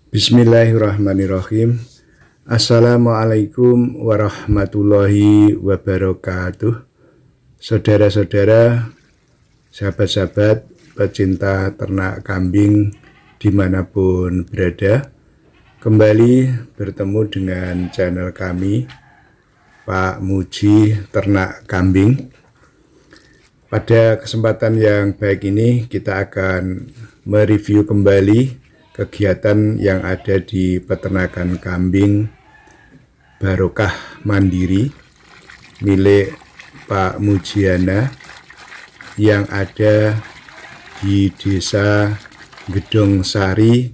Bismillahirrahmanirrahim. Assalamualaikum warahmatullahi wabarakatuh. Saudara-saudara, sahabat-sahabat pecinta ternak kambing dimanapun berada, kembali bertemu dengan channel kami, Pak Muji Ternak Kambing. Pada kesempatan yang baik ini kita akan mereview kembali kegiatan yang ada di peternakan kambing Barokah Mandiri milik Pak Mujiana yang ada di Desa Gedong Sari,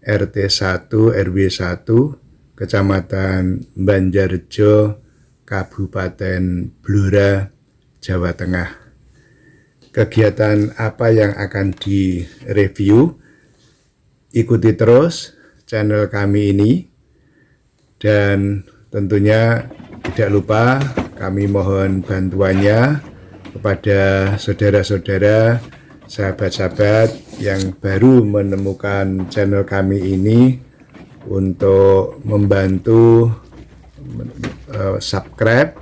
RT 1 RW 1, Kecamatan Banjarjo, Kabupaten Blora, Jawa Tengah. Kegiatan apa yang akan direview? Ikuti terus channel kami ini, dan tentunya tidak lupa kami mohon bantuannya kepada saudara-saudara, sahabat-sahabat yang baru menemukan channel kami ini untuk membantu subscribe,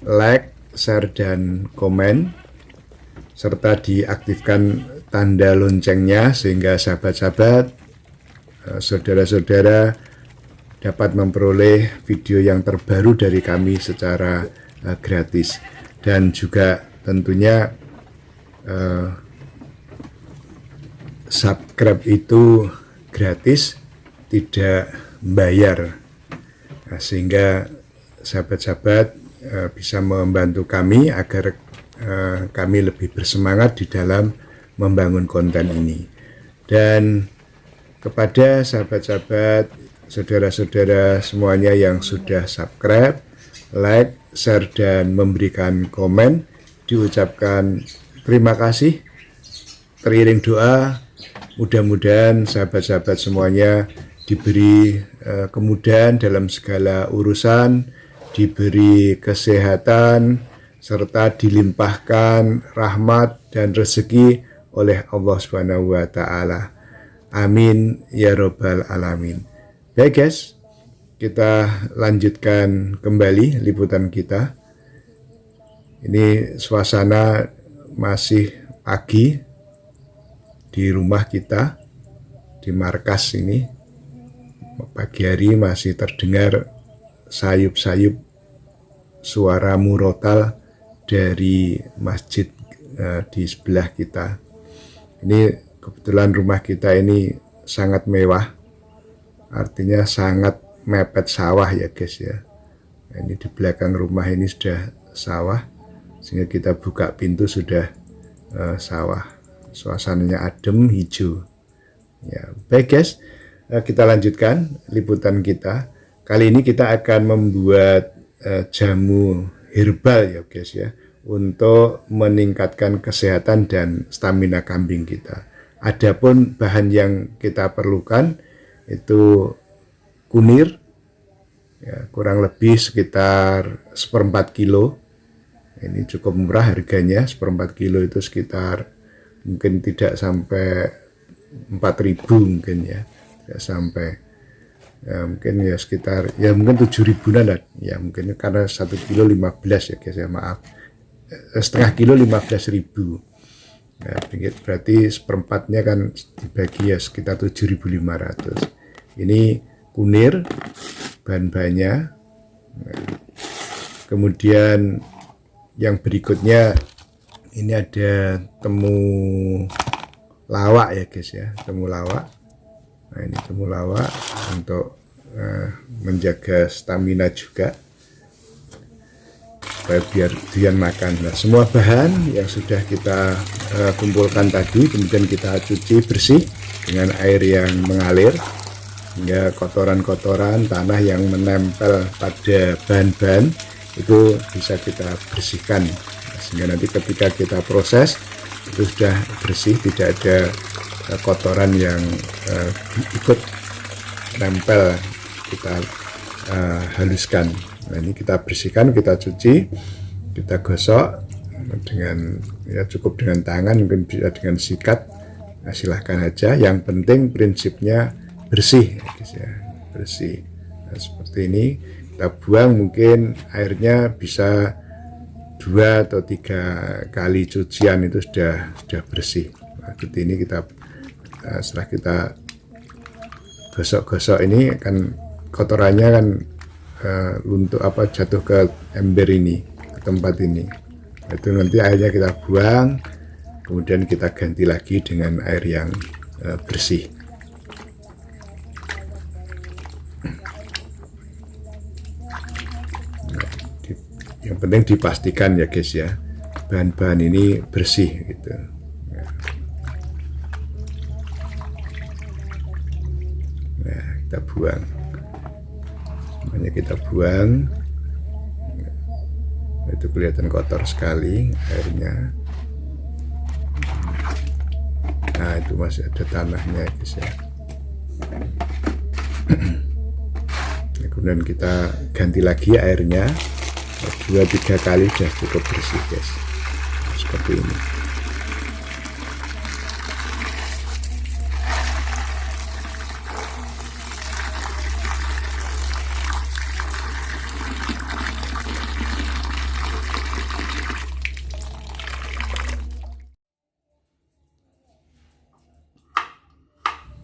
like, share, dan komen, serta diaktifkan tanda loncengnya sehingga sahabat-sahabat, saudara-saudara dapat memperoleh video yang terbaru dari kami secara gratis. Dan juga tentunya subscribe itu gratis, tidak bayar, sehingga sahabat-sahabat bisa membantu kami agar kami lebih bersemangat di dalam membangun konten ini. Dan kepada sahabat-sahabat, saudara-saudara semuanya yang sudah subscribe, like, share, dan memberikan komen, diucapkan terima kasih. Teriring doa, mudah-mudahan sahabat-sahabat semuanya diberi kemudahan dalam segala urusan, diberi kesehatan, serta dilimpahkan rahmat dan rezeki oleh Allah Subhanahu wa Ta'ala. Amin ya Rabbal Alamin. Baik guys, kita lanjutkan kembali liputan kita. Ini suasana masih pagi di rumah kita, di markas ini. Pagi hari masih terdengar sayup-sayup suara murotal dari masjid di sebelah kita. Ini kebetulan rumah kita ini sangat mewah, artinya sangat mepet sawah ya guys ya. Nah, ini di belakang rumah ini sudah sawah, sehingga kita buka pintu sudah sawah. Suasananya adem, hijau. Ya, baik guys, kita lanjutkan liputan kita. Kali ini kita akan membuat jamu herbal ya guys ya, untuk meningkatkan kesehatan dan stamina kambing kita. Adapun bahan yang kita perlukan itu kunir, ya, kurang lebih sekitar 1/4 kilo. Ini cukup murah harganya, 1/4 kilo itu sekitar mungkin tidak sampai 4.000 mungkin ya, tidak sampai. Ya, mungkin ya sekitar ya mungkin 7.000-an lah ya, mungkin karena 1 kilo 15 ya guys ya, maaf, setengah kilo 15.000. Nah, berarti seperempatnya kan dibagi ya sekitar 7.500. Ini kunir bahan-bahannya. Nah, kemudian yang berikutnya ini ada temu lawak ya guys ya, temu lawak. Nah, ini temu lawak untuk menjaga stamina juga, supaya biar doyan makan. Nah, semua bahan yang sudah kita kumpulkan tadi kemudian kita cuci bersih dengan air yang mengalir, hingga kotoran-kotoran tanah yang menempel pada bahan-bahan itu bisa kita bersihkan, sehingga nanti ketika kita proses itu sudah bersih, tidak ada kotoran yang ikut nempel, kita haluskan. Nah, ini kita bersihkan, kita cuci, kita gosok dengan ya cukup dengan tangan, mungkin bisa dengan sikat. Nah, silahkan aja. Yang penting prinsipnya bersih ya guys ya, bersih. Nah, seperti ini kita buang, mungkin airnya bisa 2 atau 3 kali cucian itu sudah bersih. Nah, seperti ini kita setelah kita gosok-gosok ini kan kotorannya kan untuk jatuh ke ember ini, ke tempat ini. Itu nanti airnya kita buang, kemudian kita ganti lagi dengan air yang bersih. Yang penting dipastikan ya guys ya, bahan-bahan ini bersih gitu. Nah, kita buang, semuanya kita buang. Itu kelihatan kotor sekali airnya. Nah, itu masih ada tanahnya guys ya. Kemudian kita ganti lagi airnya 2-3 kali, sudah cukup bersih guys, seperti ini.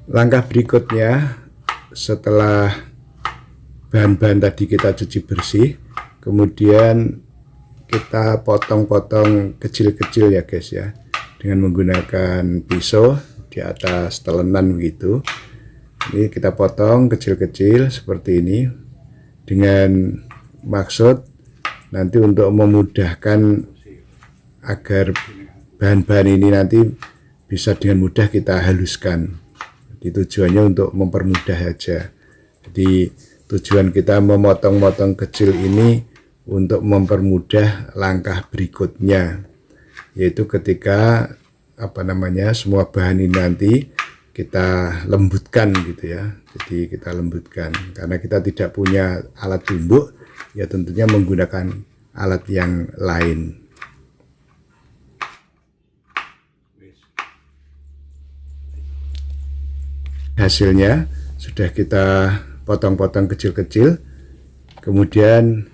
Langkah berikutnya, setelah bahan-bahan tadi kita cuci bersih, kemudian kita potong-potong kecil-kecil ya guys ya, dengan menggunakan pisau di atas telenan begitu. Ini kita potong kecil-kecil seperti ini dengan maksud nanti untuk memudahkan agar bahan-bahan ini nanti bisa dengan mudah kita haluskan. Jadi tujuannya untuk mempermudah aja. Jadi tujuan kita memotong-motong kecil ini untuk mempermudah langkah berikutnya, yaitu ketika semua bahan ini nanti kita lembutkan gitu ya. Jadi kita lembutkan, karena kita tidak punya alat tumbuk, ya tentunya menggunakan alat yang lain. Hasilnya sudah kita potong-potong kecil-kecil, kemudian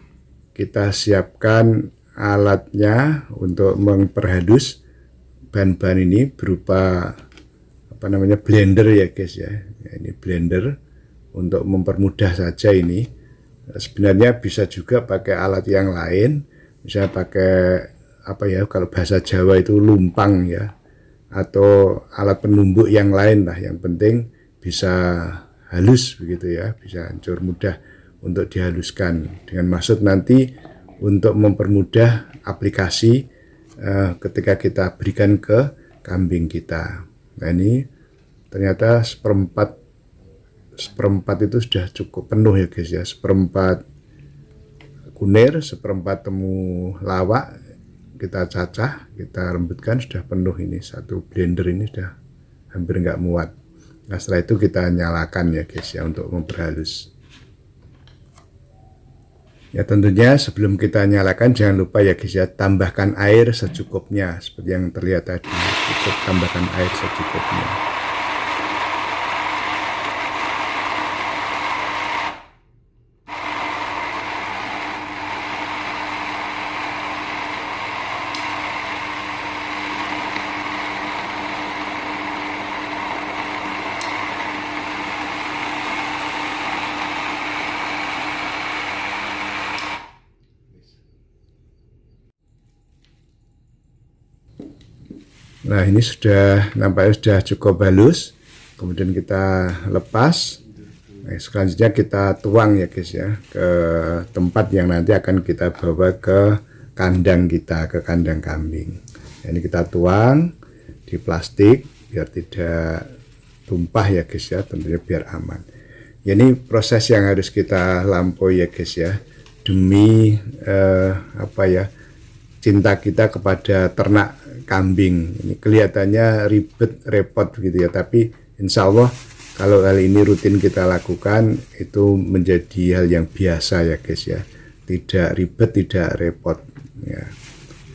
kita siapkan alatnya untuk memperhalus bahan-bahan ini berupa blender ya guys ya. Ini blender untuk mempermudah saja ini. Sebenarnya bisa juga pakai alat yang lain, misalnya pakai kalau bahasa Jawa itu lumpang ya, atau alat penumbuk yang lain lah, yang penting bisa halus begitu ya, bisa hancur mudah untuk dihaluskan, dengan maksud nanti untuk mempermudah aplikasi ketika kita berikan ke kambing kita. Nah, ini ternyata seperempat itu sudah cukup penuh ya guys ya, seperempat kunir, seperempat temulawak kita cacah, kita lembutkan, sudah penuh ini, satu blender ini sudah hampir nggak muat. Nah, setelah itu kita nyalakan ya guys ya untuk memperhalus. Ya tentunya sebelum kita nyalakan jangan lupa ya guys ya, tambahkan air secukupnya seperti yang terlihat tadi. Cukup tambahkan air secukupnya. Nah, ini sudah nampaknya sudah cukup halus. Kemudian kita lepas. Nah, selanjutnya kita tuang ya guys ya ke tempat yang nanti akan kita bawa ke kandang kita, ke kandang kambing. Nah, ini kita tuang di plastik biar tidak tumpah ya guys ya, tentunya biar aman. Ya, ini proses yang harus kita lampaui ya guys ya, demi cinta kita kepada ternak kambing. Ini kelihatannya ribet, repot gitu ya, tapi insya Allah kalau hal ini rutin kita lakukan itu menjadi hal yang biasa ya guys ya, tidak ribet, tidak repot ya,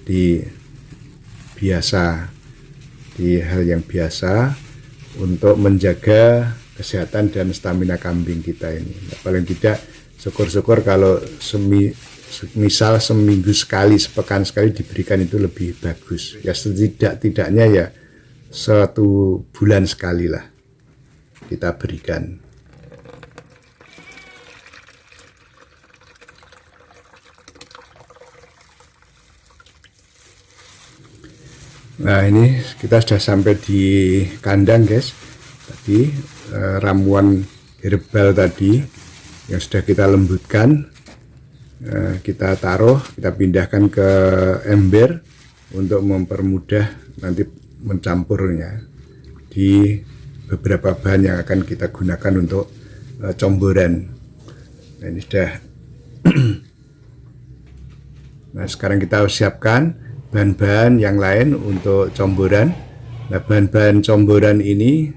di hal yang biasa untuk menjaga kesehatan dan stamina kambing kita ini. Nah, paling tidak syukur-syukur kalau misal seminggu sekali, sepekan sekali diberikan itu lebih bagus. Ya setidak-tidaknya ya 1 bulan sekali lah kita berikan. Nah, ini kita sudah sampai di kandang, guys. Tadi ramuan herbal tadi yang sudah kita lembutkan, kita taruh, kita pindahkan ke ember untuk mempermudah nanti mencampurnya di beberapa bahan yang akan kita gunakan untuk comboran. Nah, ini sudah. Nah, sekarang kita siapkan bahan-bahan yang lain untuk comboran. Nah, bahan-bahan comboran ini,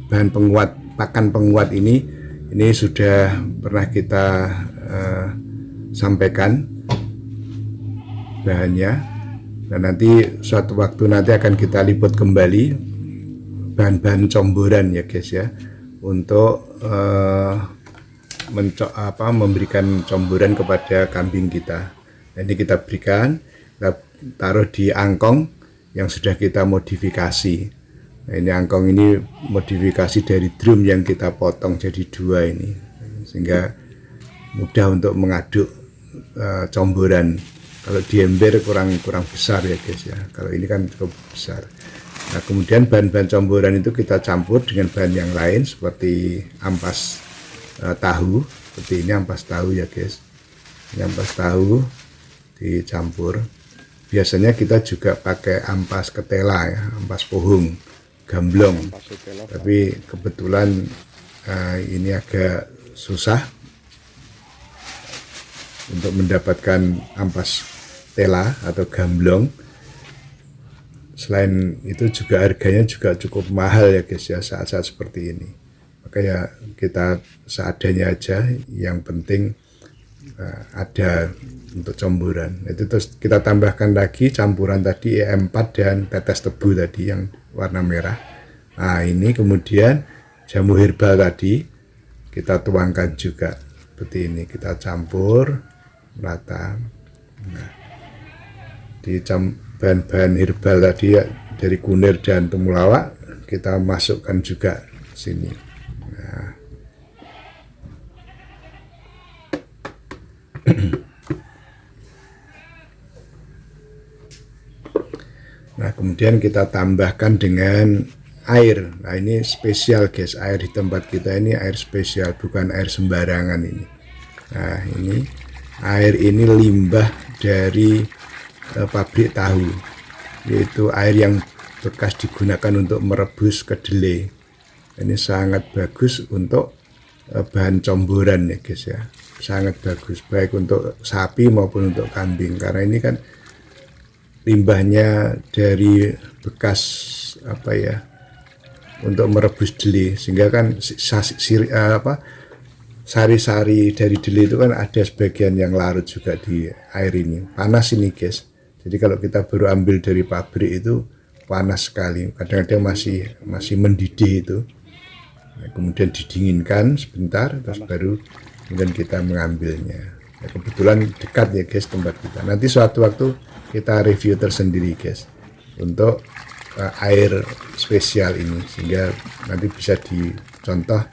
bahan penguat, pakan penguat ini sudah pernah kita sampaikan bahannya. Nah, nanti suatu waktu nanti akan kita lipat kembali bahan-bahan comboran ya guys ya, untuk memberikan comboran kepada kambing kita. Nah, ini kita berikan, kita taruh di angkong yang sudah kita modifikasi. Nah, ini angkong ini modifikasi dari drum yang kita potong jadi 2 ini, sehingga mudah untuk mengaduk comboran. Kalau di ember kurang besar ya guys ya, kalau ini kan cukup besar. Nah, kemudian bahan-bahan comboran itu kita campur dengan bahan yang lain seperti ampas tahu, seperti ini ampas tahu ya guys. Ini ampas tahu dicampur. Biasanya kita juga pakai ampas ketela ya, ampas pohung, gamblong. Tapi kebetulan ini agak susah untuk mendapatkan ampas tela atau gamblong. Selain itu juga harganya juga cukup mahal ya guys ya saat-saat seperti ini. Maka ya kita seadanya aja, yang penting ada untuk comboran. Itu terus kita tambahkan lagi campuran tadi EM4 dan tetes tebu tadi yang warna merah. Nah, ini kemudian jamu herbal tadi kita tuangkan juga seperti ini, kita campur rata. Nah, di bahan-bahan herbal tadi ya, dari kunir dan temulawak kita masukkan juga sini. Nah, kemudian kita tambahkan dengan air. Nah, ini spesial guys, air di tempat kita ini air spesial, bukan air sembarangan ini. Nah, ini air ini limbah dari pabrik tahu, yaitu air yang bekas digunakan untuk merebus kedelai. Ini sangat bagus untuk bahan comboran ya guys ya, sangat bagus baik untuk sapi maupun untuk kambing, karena ini kan limbahnya dari bekas untuk merebus deli, sehingga kan sari-sari dari deli itu kan ada sebagian yang larut juga di air ini. Panas ini guys, jadi kalau kita baru ambil dari pabrik itu panas sekali, kadang-kadang masih mendidih itu. Nah, kemudian didinginkan sebentar, terus baru kemudian kita mengambilnya. Nah, kebetulan dekat ya guys tempat kita. Nanti suatu waktu kita review tersendiri guys untuk air spesial ini, sehingga nanti bisa dicontoh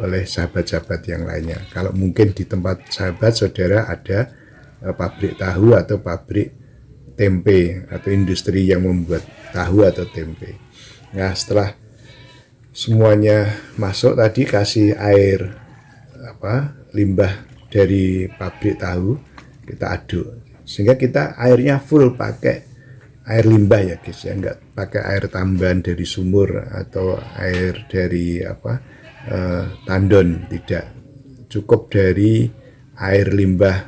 oleh sahabat-sahabat yang lainnya. Kalau mungkin di tempat sahabat saudara ada pabrik tahu atau pabrik tempe atau industri yang membuat tahu atau tempe. Nah, setelah semuanya masuk tadi, kasih air limbah dari pabrik tahu, kita aduk sehingga kita airnya full pakai air limbah ya guys ya, enggak pakai air tambahan dari sumur atau air dari tandon, tidak, cukup dari air limbah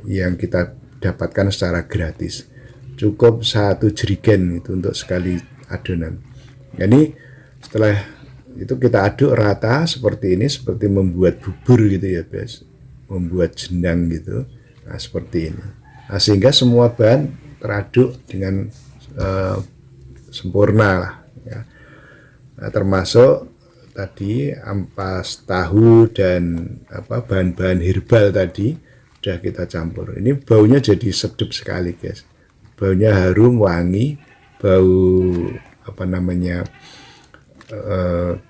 yang kita dapatkan secara gratis, cukup 1 jerigen itu untuk sekali adonan. Jadi setelah itu kita aduk rata seperti ini, seperti membuat bubur gitu ya guys, membuat jenang gitu. Nah, seperti ini. Nah, sehingga semua bahan teraduk dengan sempurna lah ya. Nah, termasuk tadi, ampas tahu dan bahan-bahan herbal tadi sudah kita campur. Ini baunya jadi sedap sekali, guys. Baunya harum, wangi, bau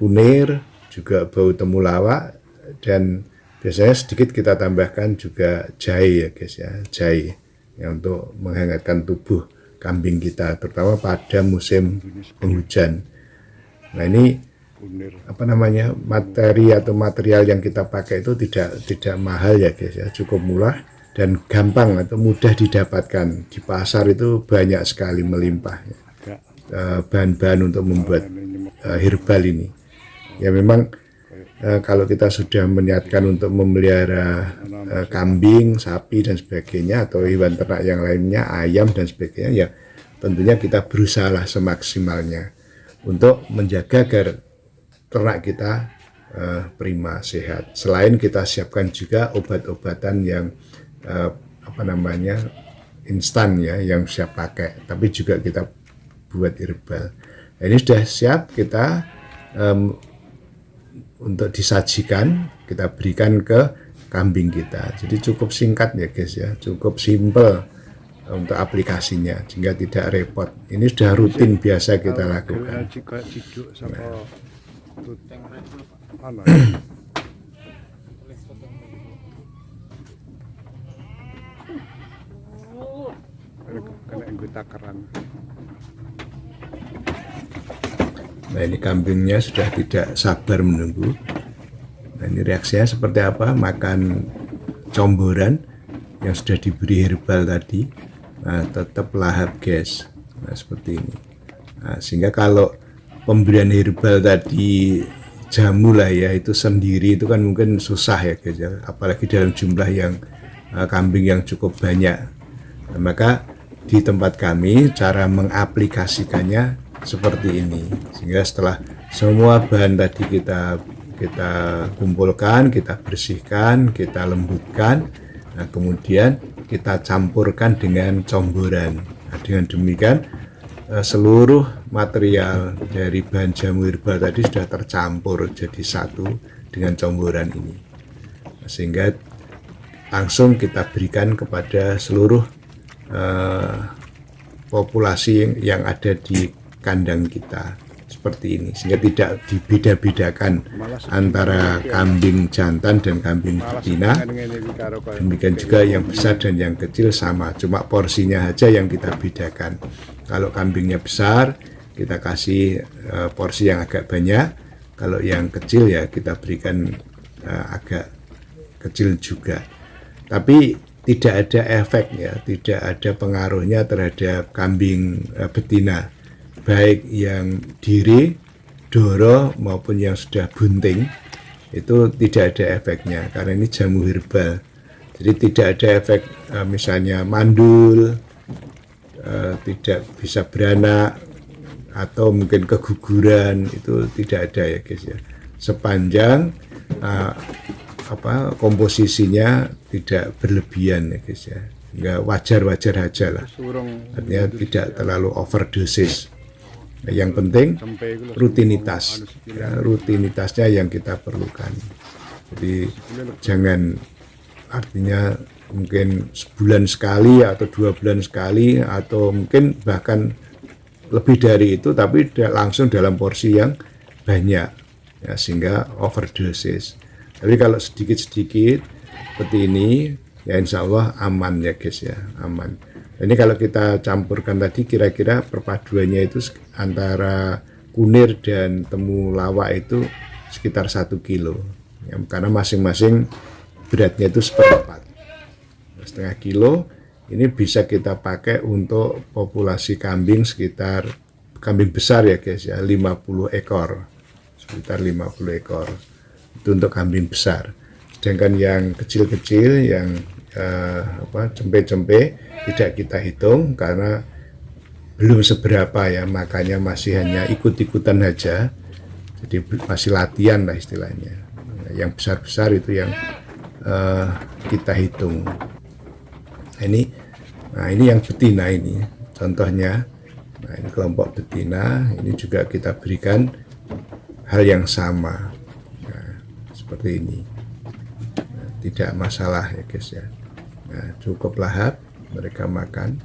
kunir, juga bau temulawak, dan biasanya sedikit kita tambahkan juga jahe ya guys ya, jahe yang untuk menghangatkan tubuh kambing kita, terutama pada musim penghujan. Nah ini materi atau material yang kita pakai itu tidak mahal ya guys ya, cukup murah dan gampang atau mudah didapatkan. Di pasar itu banyak sekali, melimpah bahan-bahan untuk membuat herbal ini. Ya memang kalau kita sudah meniatkan untuk memelihara kambing, sapi dan sebagainya, atau hewan ternak yang lainnya, ayam dan sebagainya, ya tentunya kita berusaha semaksimalnya untuk menjaga agar ternak kita prima, sehat. Selain kita siapkan juga obat-obatan yang instan ya, yang siap pakai, tapi juga kita buat herbal. Nah, ini sudah siap kita untuk disajikan, kita berikan ke kambing kita. Jadi cukup singkat ya guys ya, cukup simple untuk aplikasinya sehingga tidak repot. Ini sudah rutin biasa kita lakukan. Nah ini kambingnya sudah tidak sabar menunggu. Nah ini reaksinya seperti apa? Makan comboran yang sudah diberi herbal tadi, nah tetap lahap guys. Nah seperti ini. Nah, sehingga kalau pemberian herbal tadi jamu lah ya, itu sendiri itu kan mungkin susah ya guys ya, apalagi dalam jumlah yang kambing yang cukup banyak. Nah, maka di tempat kami cara mengaplikasikannya seperti ini, sehingga setelah semua bahan tadi kita kumpulkan, kita bersihkan, kita lembutkan, nah kemudian kita campurkan dengan comboran. Nah, dengan demikian seluruh material dari bahan jamu herbal tadi sudah tercampur jadi satu dengan comboran ini, nah, sehingga langsung kita berikan kepada seluruh populasi yang ada di kandang kita seperti ini, sehingga tidak dibeda-bedakan antara kambing jantan dan kambing betina. Demikian juga yang besar dan yang kecil sama, cuma porsinya aja yang kita bedakan. Kalau kambingnya besar kita kasih porsi yang agak banyak, kalau yang kecil ya kita berikan agak kecil juga. Tapi tidak ada efeknya, tidak ada pengaruhnya terhadap kambing betina, baik yang diri, doro maupun yang sudah bunting, itu tidak ada efeknya karena ini jamu herbal. Jadi tidak ada efek misalnya mandul, tidak bisa beranak atau mungkin keguguran, itu tidak ada ya guys ya. Sepanjang komposisinya tidak berlebihan ya guys ya, nggak wajar-wajar aja lah, artinya tidak terlalu overdosis. Nah, yang penting rutinitas ya, rutinitasnya yang kita perlukan. Jadi jangan, artinya mungkin sebulan sekali atau 2 bulan sekali atau mungkin bahkan lebih dari itu, tapi langsung dalam porsi yang banyak ya, sehingga overdosis. Tapi kalau sedikit-sedikit seperti ini ya insya Allah aman ya guys ya, aman. Ini kalau kita campurkan tadi kira-kira perpaduannya itu antara kunir dan temulawak itu sekitar 1 kilo ya, karena masing-masing beratnya itu 1/4, setengah kilo. Ini bisa kita pakai untuk populasi kambing sekitar, kambing besar ya guys ya, 50 ekor, sekitar 50 ekor itu untuk kambing besar. Sedangkan yang kecil-kecil yang cempe-cempe tidak kita hitung karena belum seberapa ya, makanya masih hanya ikut-ikutan aja, jadi masih latihan lah istilahnya. Yang besar-besar itu yang kita hitung. Nah ini yang betina ini contohnya. Nah ini kelompok betina, ini juga kita berikan hal yang sama. Nah, seperti ini. Nah, tidak masalah ya guys ya. Nah, cukup lahap, mereka makan,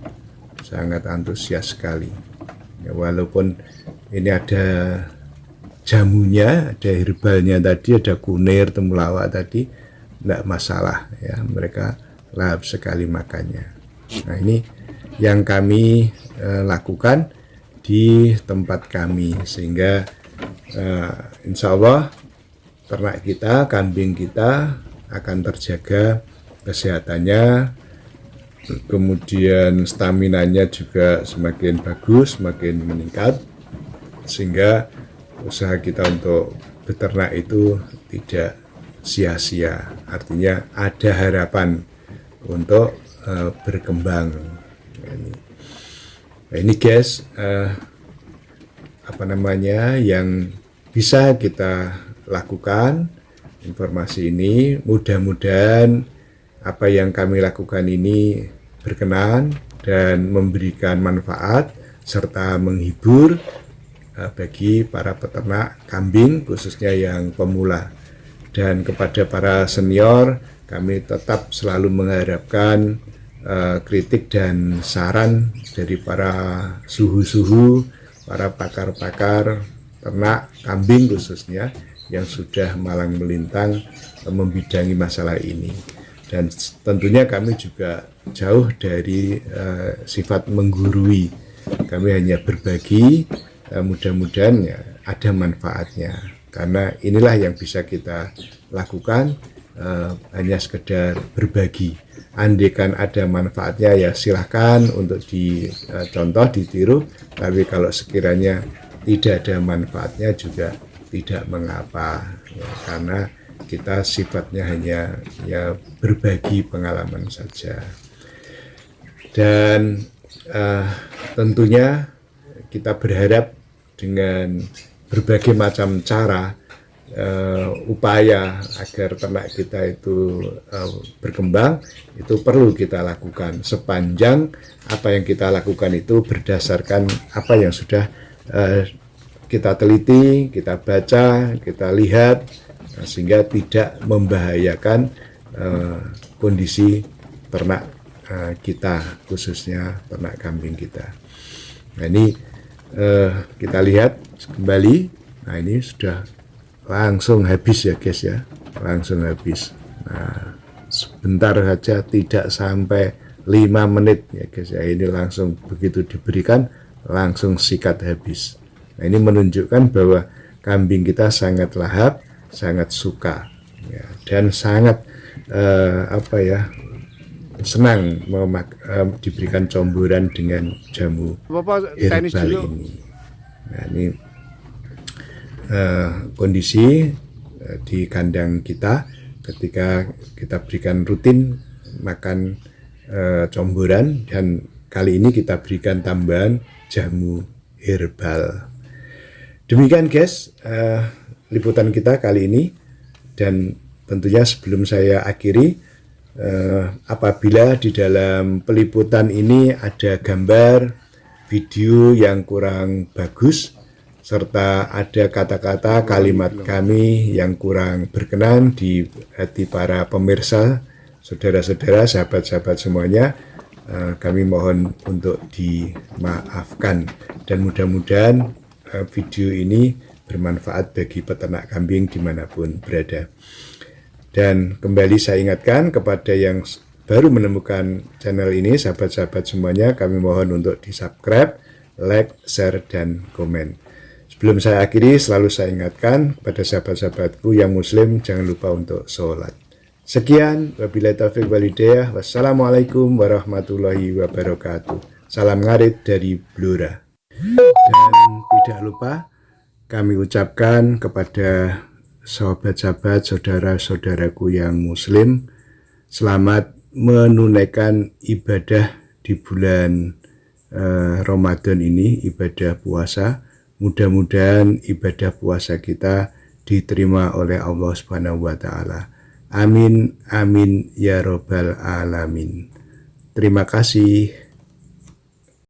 sangat antusias sekali. Ya, walaupun ini ada jamunya, ada herbalnya tadi, ada kunir, temulawak tadi, tidak masalah ya, mereka lahap sekali makannya. Nah, ini yang kami lakukan di tempat kami, sehingga insya Allah ternak kita, kambing kita akan terjaga kesehatannya, kemudian staminanya juga semakin bagus, semakin meningkat, sehingga usaha kita untuk beternak itu tidak sia-sia. Artinya ada harapan untuk berkembang. Nah, ini guys, yang bisa kita lakukan. Informasi ini mudah-mudahan apa yang kami lakukan ini berkenan dan memberikan manfaat serta menghibur bagi para peternak kambing, khususnya yang pemula. Dan kepada para senior, kami tetap selalu mengharapkan kritik dan saran dari para suhu-suhu, para pakar-pakar ternak kambing khususnya, yang sudah malang melintang membidangi masalah ini. Dan tentunya kami juga jauh dari sifat menggurui. Kami hanya berbagi, mudah-mudahan ya ada manfaatnya. Karena inilah yang bisa kita lakukan, hanya sekedar berbagi. Andaikan ada manfaatnya ya silahkan untuk dicontoh, ditiru. Tapi kalau sekiranya tidak ada manfaatnya juga tidak mengapa, ya, karena kita sifatnya hanya ya berbagi pengalaman saja. Dan tentunya kita berharap dengan berbagai macam cara, upaya agar ternak kita itu berkembang, itu perlu kita lakukan, sepanjang apa yang kita lakukan itu berdasarkan apa yang sudah kita teliti, kita baca, kita lihat, sehingga tidak membahayakan kondisi ternak kita, khususnya ternak kambing kita. Nah, ini kita lihat kembali. Nah, ini sudah langsung habis ya guys ya, langsung habis. Nah, sebentar saja, tidak sampai 5 menit ya guys ya, ini langsung begitu diberikan langsung sikat habis. Nah, ini menunjukkan bahwa kambing kita sangat lahap, sangat suka, ya, dan sangat senang diberikan comburan dengan jamu herbal ini. Nah, ini kondisi di kandang kita ketika kita berikan rutin makan comburan, dan kali ini kita berikan tambahan jamu herbal. Demikian guys, liputan kita kali ini. Dan tentunya sebelum saya akhiri, apabila di dalam peliputan ini ada gambar, video yang kurang bagus, serta ada kata-kata, kalimat kami yang kurang berkenan di hati para pemirsa, saudara-saudara, sahabat-sahabat semuanya, kami mohon untuk dimaafkan. Dan mudah-mudahan video ini bermanfaat bagi peternak kambing dimanapun berada. Dan kembali saya ingatkan kepada yang baru menemukan channel ini, sahabat-sahabat semuanya, kami mohon untuk di-subscribe, like, share, dan komen. Sebelum saya akhiri, selalu saya ingatkan kepada sahabat-sahabatku yang muslim, jangan lupa untuk sholat. Sekian, wabillahi taufiq walhidayah. Wassalamualaikum warahmatullahi wabarakatuh. Salam ngarit dari Blora. Dan tidak lupa kami ucapkan kepada sahabat-sahabat, saudara-saudaraku yang muslim, selamat menunaikan ibadah di bulan Ramadan ini, ibadah puasa. Mudah-mudahan ibadah puasa kita diterima oleh Allah Subhanahu wa Ta'ala. Amin, amin ya Rabbal Alamin. Terima kasih.